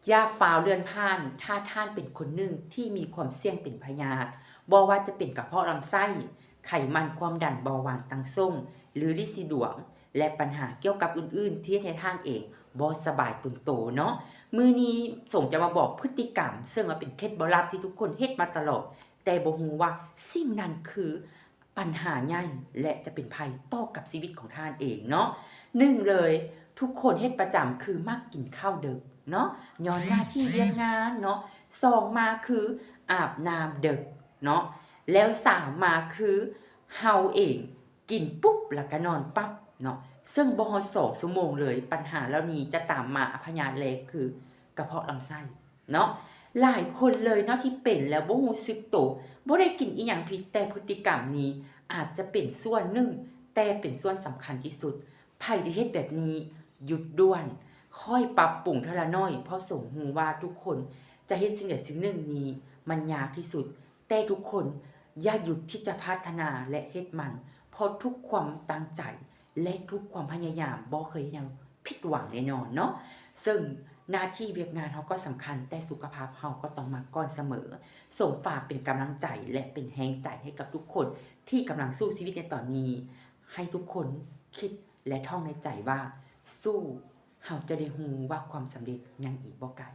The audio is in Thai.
อย่าฝ่าวเลื่อนผ่านถ้าท่านเป็นคนหนึ่งที่มีความเสี่ยงเป็นพยาธิบ่ว่าจะเป็นกระเพาะลำไส้ไขมันความดันเบาหวานตั้งทรงหรือลินสีดวงและปัญหาเกี่ยวกับอื่นๆที่ในทางเองบ่สบายตุนโตเนาะมื้อนี้ส่งจะมาบอกพฤติกรรมซึ่งว่าเป็นเคล็ดบ่ลับที่ทุกคนเฮ็ดมาตลอดแต่บ่ฮู้ว่าสิ่งนั้นคือปัญหาใหญ่และจะเป็นภัยต่อกับชีวิตของท่านเองเนาะ1เลยทุกคนเฮ็ดประจำคือมักกินข้าวดึกเนาะย้อนหน้าที่เรียนงานเนาะ2มาคืออาบน้ำดึกเนาะแล้ว3มาคือเฮาเองกินปุ๊บแล้วก็นอนปั๊บเนาะซึ่งบ่ฮอด2ชั่วโมงเลยปัญหาเหล่านี้จะตามมาพยานแรกคือกระเพาะลำไส้เนาะหลายคนเลยเนาะที่เป็นแล้วบ่รู้สึกตัวบ่ได้กินอีหยังผิดแต่พฤติกรรมนี้อาจจะเป็นส่วนหนึ่งแต่เป็นส่วนสำคัญที่สุดไผที่เฮ็ดแบบนี้หยุดด่วนค่อยปรับปรุงเทีละน้อยเพราะสงรู้ว่าทุกคนจะเฮ็ดสิ่งใดสิ่งหนึ่งนี้มันยากที่สุดแต่ทุกคนอย่าหยุดที่จะพัฒนาและเฮ็ดมันเพราะทุกความตั้งใจและทุกความพยายามบ่เคยยังผิดหวังแน่นอนเนาะซึ่งหน้าที่เวียกงานเฮาก็สำคัญแต่สุขภาพเฮาก็ต้องมาก่อนเสมอส่งฝากเป็นกำลังใจและเป็นแรงใจให้กับทุกคนที่กำลังสู้ชีวิตในตอนนี้ให้ทุกคนคิดและท่องในใจว่าสู้เฮาจะได้รู้ว่าความสำเร็จยังอีกบ่ไกล